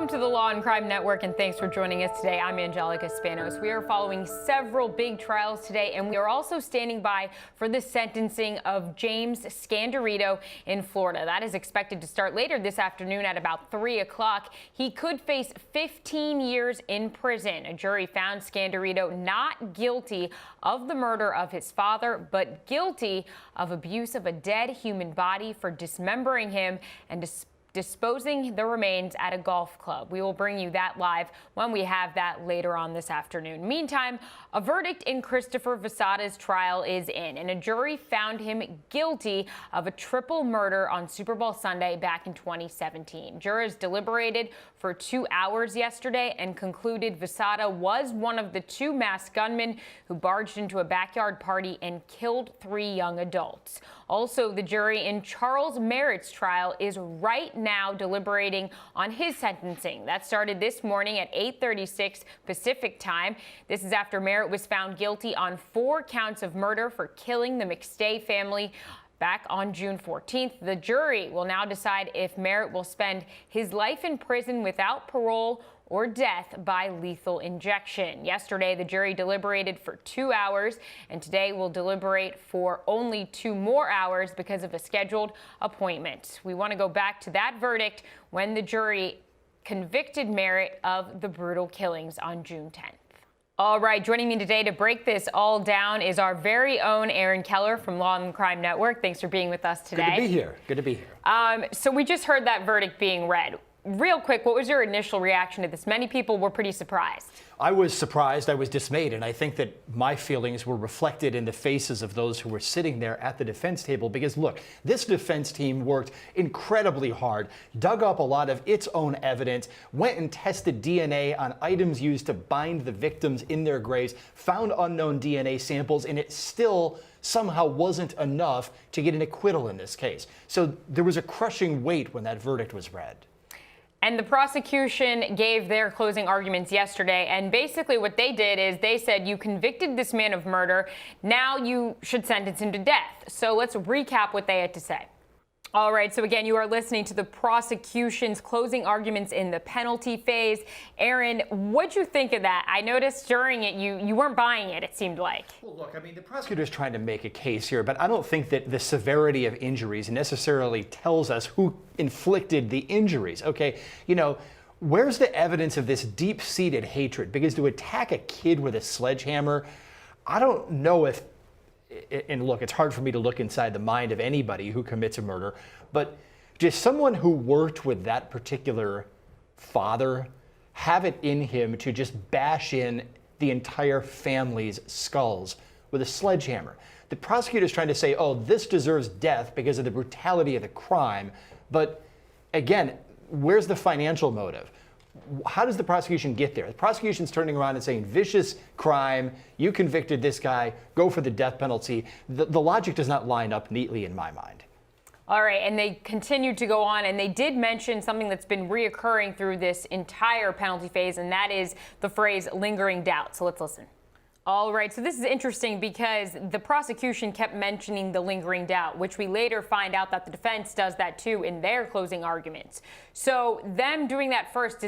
Welcome to the Law and Crime Network, and thanks for joining us today. I'm Angelica Spanos. We are following several big trials today, and we are also standing by for the sentencing of James Scandirito in Florida. That is expected to start later this afternoon at about 3 o'clock. He could face 15 years in prison. A jury found Scandirito not guilty of the murder of his father, but guilty of abuse of a dead human body for dismembering him and disposing the remains at a golf club. We will bring you that live when we have that later on this afternoon. Meantime, a verdict in Christopher Vasada's trial is in, and a jury found him guilty of a triple murder on Super Bowl Sunday back in 2017. Jurors deliberated for 2 hours yesterday and concluded Vasada was one of the two masked gunmen who barged into a backyard party and killed 3 young adults. Also, the jury in Charles Merritt's trial is right now deliberating on his sentencing. That started this morning at 8:36 Pacific time. This is after Merritt was found guilty on 4 counts of murder for killing the McStay family back on June 14th. The jury will now decide if Merritt will spend his life in prison without parole or death by lethal injection. Yesterday, the jury deliberated for 2 hours, and today will deliberate for only 2 more hours because of a scheduled appointment. We want to go back to that verdict when the jury convicted Merritt of the brutal killings on June 10th. All right, joining me today to break this all down is our very own Aaron Keller from Law and Crime Network. Thanks for being with us today. Good to be here. Good to be here. So we just heard that verdict being read. Real quick, what was your initial reaction to this? Many people were pretty surprised. I was surprised. I was dismayed. And I think that my feelings were reflected in the faces of those who were sitting there at the defense table. Because, look, this defense team worked incredibly hard, dug up a lot of its own evidence, went and tested DNA on items used to bind the victims in their graves, found unknown DNA samples, and it still somehow wasn't enough to get an acquittal in this case. So there was a crushing weight when that verdict was read. And the prosecution gave their closing arguments yesterday, and basically what they did is they said, you convicted this man of murder, now you should sentence him to death. So let's recap what they had to say. All right, so again, you are listening to the prosecution's closing arguments in the penalty phase. Aaron, what'd you think of that? I noticed during it, you weren't buying it, it seemed like. Well, look, I mean, the prosecutor's trying to make a case here, but I don't think that the severity of injuries necessarily tells us who inflicted the injuries, okay? You know, where's the evidence of this deep-seated hatred? Because to attack a kid with a sledgehammer, I don't know if, and look, it's hard for me to look inside the mind of anybody who commits a murder, but just someone who worked with that particular father have it in him to just bash in the entire family's skulls with a sledgehammer. The prosecutor's trying to say, oh, this deserves death because of the brutality of the crime. But again, where's the financial motive? How does the prosecution get there? The prosecution's turning around and saying, vicious crime, you convicted this guy, go for the death penalty. The logic does not line up neatly in my mind. All right, and they continued to go on, and they did mention something that's been reoccurring through this entire penalty phase, and that is the phrase lingering doubt. So let's listen. All right, so this is interesting because the prosecution kept mentioning the lingering doubt, which we later find out that the defense does that too in their closing arguments. So them doing that first,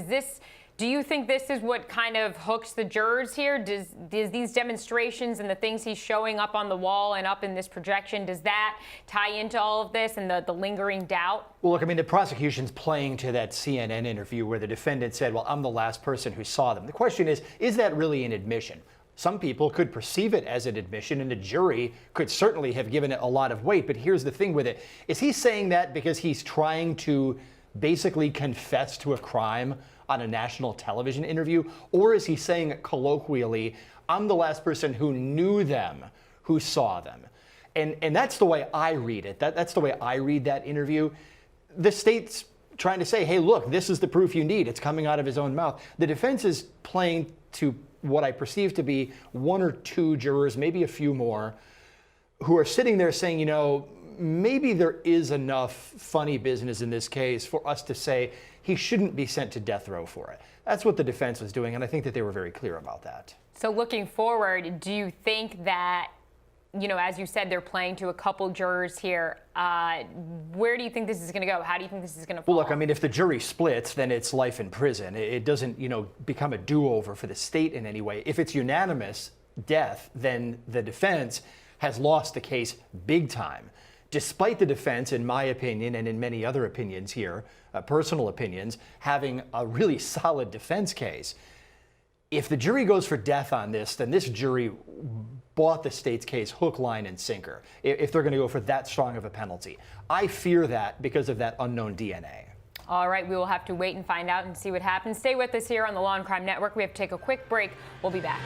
do you think this is what kind of hooks the jurors here? Does these demonstrations and the things he's showing up on the wall and up in this projection, does that tie into all of this and the lingering doubt? Well, look, I mean, the prosecution's playing to that CNN interview where the defendant said, well, I'm the last person who saw them. The question is that really an admission? Some people could perceive it as an admission, and a jury could certainly have given it a lot of weight. But here's the thing with it. Is he saying that because he's trying to basically confess to a crime on a national television interview? Or is he saying it colloquially, I'm the last person who knew them, who saw them? And that's the way I read it. That's the way I read that interview. The state's trying to say, hey, look, this is the proof you need. It's coming out of his own mouth. The defense is playing to what I perceive to be 1 or 2 jurors, maybe a few more, who are sitting there saying, you know, maybe there is enough funny business in this case for us to say he shouldn't be sent to death row for it. That's what the defense was doing, and I think that they were very clear about that. So looking forward, do you think that as you said, they're playing to a couple jurors here. Where do you think this is going to go? How do you think this is going to fall? Well, look, I mean, if the jury splits, then it's life in prison. It doesn't, become a do-over for the state in any way. If it's unanimous death, then the defense has lost the case big time. Despite the defense, in my opinion, and in many other opinions here, personal opinions, having a really solid defense case. If the jury goes for death on this, then this jury bought the state's case hook, line, and sinker, if they're going to go for that strong of a penalty. I fear that because of that unknown DNA. All right, we will have to wait and find out and see what happens. Stay with us here on the Law and Crime Network. We have to take a quick break. We'll be back.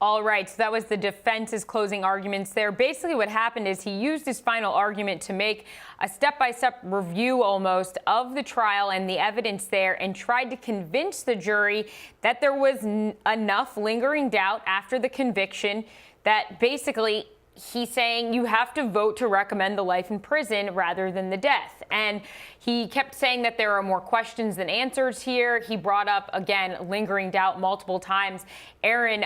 All right, so that was the defense's closing arguments there. Basically what happened is he used his final argument to make a step-by-step review almost of the trial and the evidence there, and tried to convince the jury that there was enough lingering doubt after the conviction that basically he's saying you have to vote to recommend the life in prison rather than the death. And he kept saying that there are more questions than answers here. He brought up, again, lingering doubt multiple times. Aaron,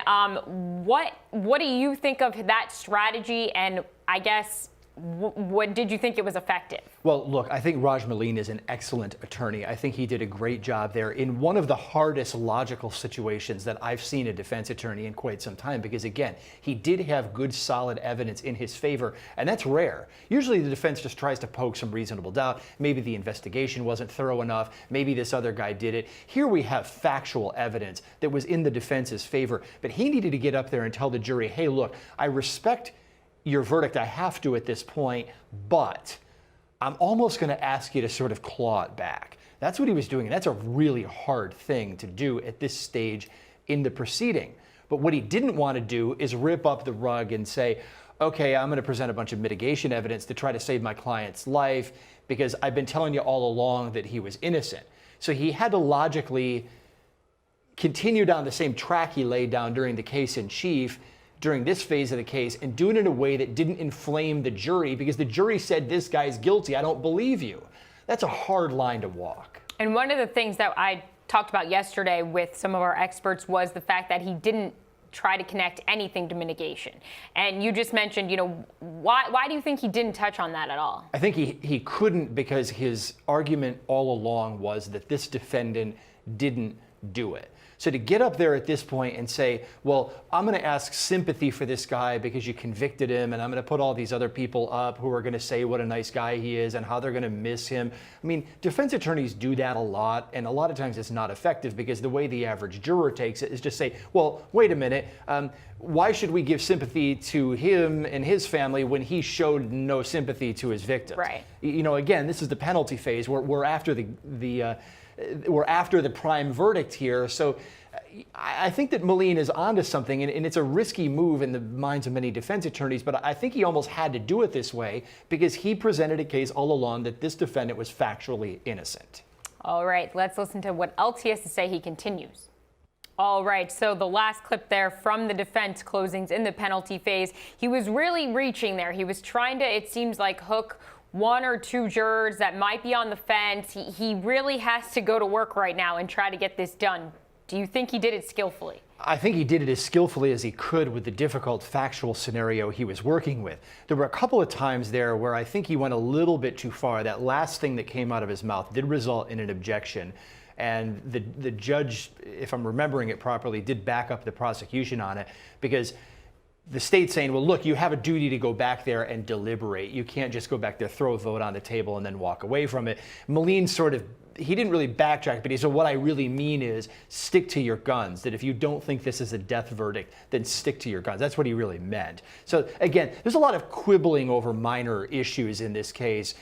what do you think of that strategy? And I guess, what did you think it was effective? Well, look, I think Raj Malin is an excellent attorney. I think he did a great job there in one of the hardest logical situations that I've seen a defense attorney in quite some time, because again, he did have good, solid evidence in his favor, and that's rare. Usually the defense just tries to poke some reasonable doubt. Maybe the investigation wasn't thorough enough. Maybe this other guy did it. Here we have factual evidence that was in the defense's favor, but he needed to get up there and tell the jury, hey, look, I respect your verdict, I have to at this point, but I'm almost going to ask you to sort of claw it back. That's what he was doing, and that's a really hard thing to do at this stage in the proceeding. But what he didn't want to do is rip up the rug and say, okay, I'm going to present a bunch of mitigation evidence to try to save my client's life because I've been telling you all along that he was innocent. So he had to logically continue down the same track he laid down during the case in chief, during this phase of the case, and do it in a way that didn't inflame the jury, because the jury said this guy's guilty, I don't believe you. That's a hard line to walk. And one of the things that I talked about yesterday with some of our experts was the fact that he didn't try to connect anything to mitigation. And you just mentioned, why do you think he didn't touch on that at all? I think he couldn't, because his argument all along was that this defendant didn't do it. So to get up there at this point and say, well, I'm going to ask sympathy for this guy because you convicted him, and I'm going to put all these other people up who are going to say what a nice guy he is and how they're going to miss him. I mean, defense attorneys do that a lot, and a lot of times it's not effective, because the way the average juror takes it is just say, well, wait a minute, why should we give sympathy to him and his family when he showed no sympathy to his victims? Right. Again, this is the penalty phase. We're after we're after the prime verdict here. So I think that Malin is onto something, and it's a risky move in the minds of many defense attorneys, but I think he almost had to do it this way because he presented a case all along that this defendant was factually innocent. All right, let's listen to what else he has to say. He continues. All right, so the last clip there from the defense closings in the penalty phase, he was really reaching there. He was trying to, it seems like, hook one or two jurors that might be on the fence. He really has to go to work right now and try to get this done. Do you think he did it skillfully? I think he did it as skillfully as he could with the difficult factual scenario he was working with. There were a couple of times there where I think he went a little bit too far. That last thing that came out of his mouth did result in an objection. And the judge, if I'm remembering it properly, did back up the prosecution on it, because the state's saying, well, look, you have a duty to go back there and deliberate. You can't just go back there, throw a vote on the table, and then walk away from it. Malin he didn't really backtrack, but he said, what I really mean is stick to your guns, that if you don't think this is a death verdict, then stick to your guns. That's what he really meant. So again, there's a lot of quibbling over minor issues in this case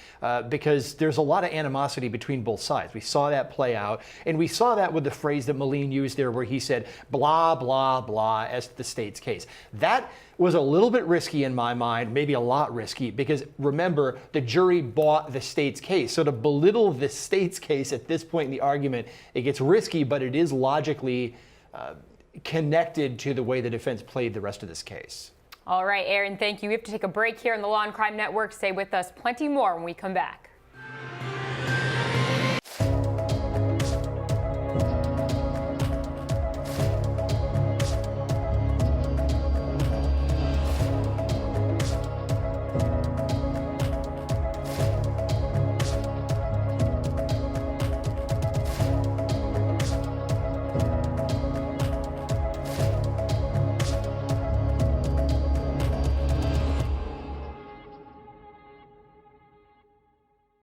because there's a lot of animosity between both sides. We saw that play out, and we saw that with the phrase that Malin used there where he said, blah, blah, blah, as the state's case. That was a little bit risky in my mind, maybe a lot risky, because remember, the jury bought the state's case. So to belittle the state's case at this point in the argument, it gets risky, but it is logically connected to the way the defense played the rest of this case. All right, Aaron, thank you. We have to take a break here on the Law and Crime Network. Stay with us. Plenty more when we come back.